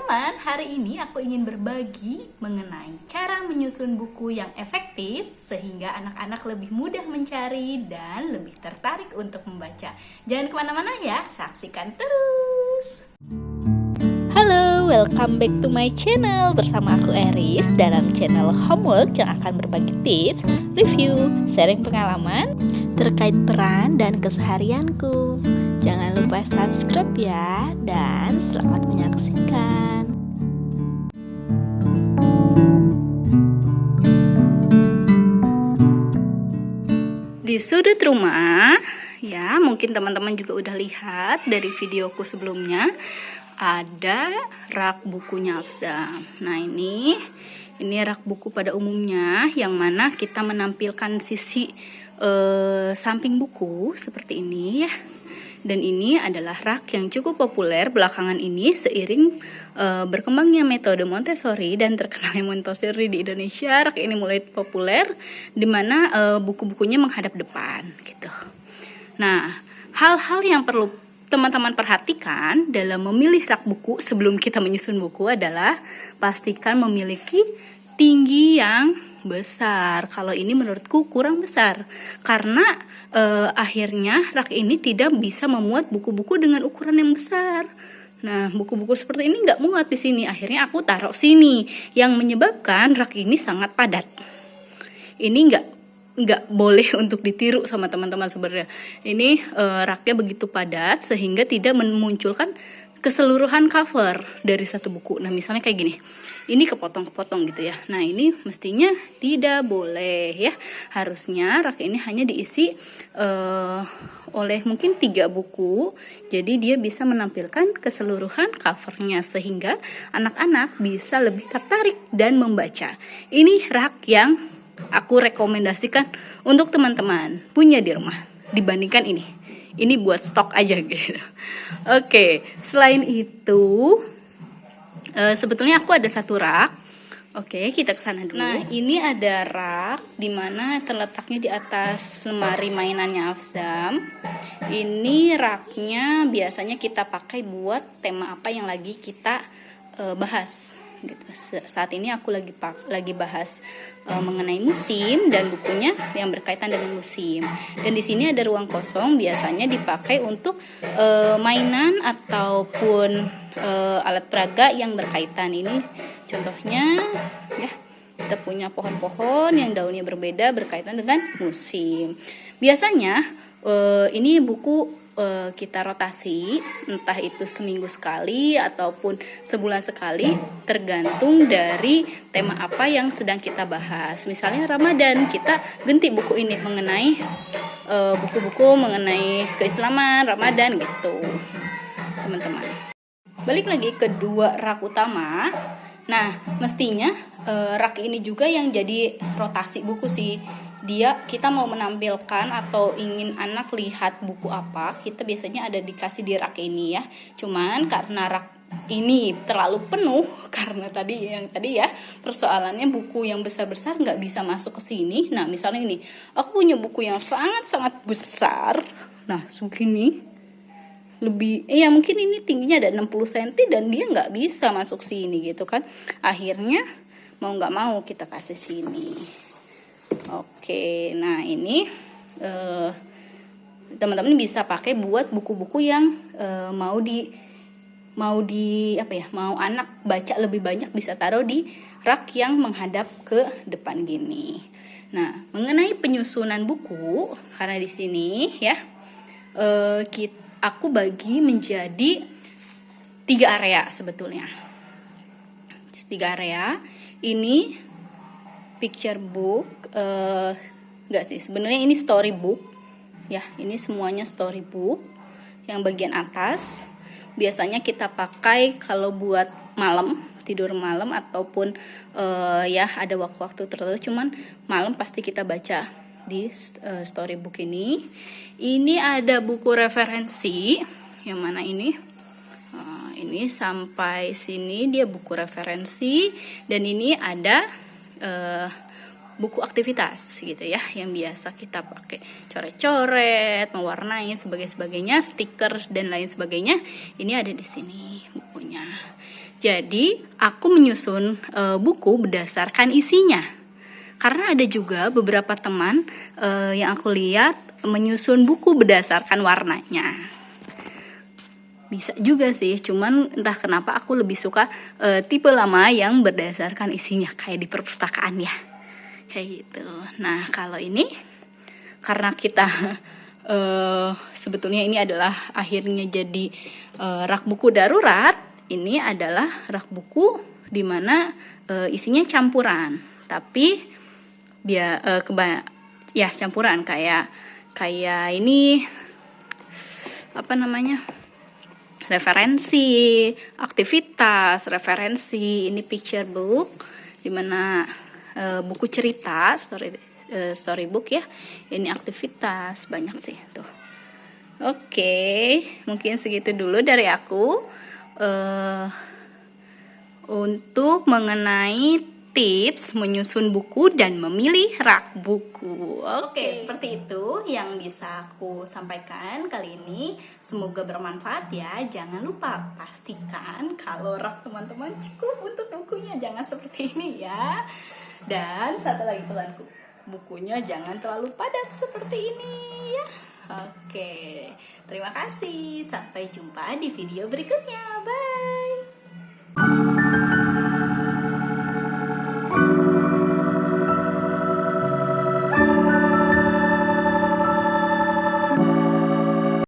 teman-teman, hari ini aku ingin berbagi mengenai cara menyusun buku yang efektif sehingga anak-anak lebih mudah mencari dan lebih tertarik untuk membaca. Jangan kemana-mana ya, saksikan terus. Halo, welcome back to my channel. Bersama aku Eris dalam channel Homework yang akan berbagi tips, review, sharing pengalaman terkait peran dan keseharianku. Jangan lupa subscribe ya, dan selamat menyaksikan. Di sudut rumah, ya mungkin teman-teman juga udah lihat dari videoku sebelumnya, ada rak bukunya Afzam. Nah ini rak buku pada umumnya yang mana kita menampilkan sisi samping buku seperti ini ya. Dan ini adalah rak yang cukup populer belakangan ini seiring berkembangnya metode Montessori dan terkenalnya Montessori di Indonesia. Rak ini mulai populer di mana buku-bukunya menghadap depan gitu. Nah, hal-hal yang perlu teman-teman perhatikan dalam memilih rak buku sebelum kita menyusun buku adalah pastikan memiliki tinggi yang besar. Kalau ini menurutku kurang besar karena akhirnya rak ini tidak bisa memuat buku-buku dengan ukuran yang besar. Nah, buku-buku seperti ini nggak muat di sini. Akhirnya aku taruh sini, yang menyebabkan rak ini sangat padat. Ini nggak boleh untuk ditiru sama teman-teman sebenarnya. Ini raknya begitu padat sehingga tidak memunculkan keseluruhan cover dari satu buku. Nah, misalnya kayak gini. Ini kepotong-kepotong gitu ya. Nah, ini mestinya tidak boleh ya. Harusnya rak ini hanya diisi oleh mungkin 3 buku. Jadi dia bisa menampilkan keseluruhan covernya sehingga anak-anak bisa lebih tertarik dan membaca. Ini rak yang aku rekomendasikan untuk teman-teman punya di rumah dibandingkan ini. Ini buat stok aja gitu. Oke, selain itu sebetulnya aku ada satu rak. Oke, kita ke sana dulu. Nah, ini ada rak di mana terletaknya di atas lemari mainannya Afzam. Ini raknya biasanya kita pakai buat tema apa yang lagi kita bahas. Gitu. Saat ini aku lagi bahas mengenai musim dan bukunya yang berkaitan dengan musim. Dan di sini ada ruang kosong biasanya dipakai untuk mainan ataupun alat peraga yang berkaitan. Ini contohnya ya, kita punya pohon-pohon yang daunnya berbeda berkaitan dengan musim. Biasanya ini buku kita rotasi, entah itu seminggu sekali ataupun sebulan sekali, tergantung dari tema apa yang sedang kita bahas. Misalnya Ramadan, kita ganti buku ini mengenai buku-buku mengenai keislaman Ramadan gitu, teman-teman. Balik lagi ke 2 rak utama. Nah, mestinya rak ini juga yang jadi rotasi buku sih. Kita mau menampilkan atau ingin anak lihat buku apa, kita biasanya ada dikasih di rak ini ya. Cuman karena rak ini terlalu penuh karena tadi ya persoalannya buku yang besar-besar nggak bisa masuk ke sini. Nah, misalnya ini, aku punya buku yang sangat-sangat besar. Nah, segini lebih mungkin ini tingginya ada 60 cm dan dia nggak bisa masuk sini gitu kan. Akhirnya mau nggak mau kita kasih sini. Oke, nah ini teman-teman bisa pakai buat buku-buku yang mau anak baca lebih banyak, bisa taruh di rak yang menghadap ke depan gini. Nah, mengenai penyusunan buku, karena di sini ya aku bagi menjadi 3 area sebetulnya. 3 area. Ini picture book, enggak sih, sebenarnya ini storybook ya. Ini semuanya storybook. Yang bagian atas biasanya kita pakai kalau buat malam, tidur malam ataupun ya ada waktu-waktu tertentu, cuman malam pasti kita baca di storybook ini. Ini ada buku referensi yang mana ini sampai sini dia buku referensi, dan ini ada buku aktivitas gitu ya, yang biasa kita pakai coret-coret, mewarnai sebagainya, stiker dan lain sebagainya. Ini ada di sini bukunya. Jadi aku menyusun buku berdasarkan isinya. Karena ada juga beberapa teman yang aku lihat menyusun buku berdasarkan warnanya. Bisa juga sih, cuman entah kenapa aku lebih suka tipe lama yang berdasarkan isinya, kayak di perpustakaan ya, kayak gitu. Nah kalau ini karena kita sebetulnya ini adalah akhirnya jadi rak buku darurat. Ini adalah rak buku dimana isinya campuran, tapi ya campuran kayak ini apa namanya, referensi, aktivitas, referensi, ini picture book, dimana buku cerita, storybook ya, ini aktivitas, banyak sih tuh. Oke, mungkin segitu dulu dari aku untuk mengenai tips menyusun buku dan memilih rak buku. Oke, seperti itu yang bisa aku sampaikan kali ini. Semoga bermanfaat ya. Jangan lupa pastikan kalau rak teman-teman cukup untuk bukunya. Jangan seperti ini ya. Dan satu lagi pesanku, bukunya jangan terlalu padat seperti ini ya. Oke, terima kasih. Sampai jumpa di video berikutnya. Bye.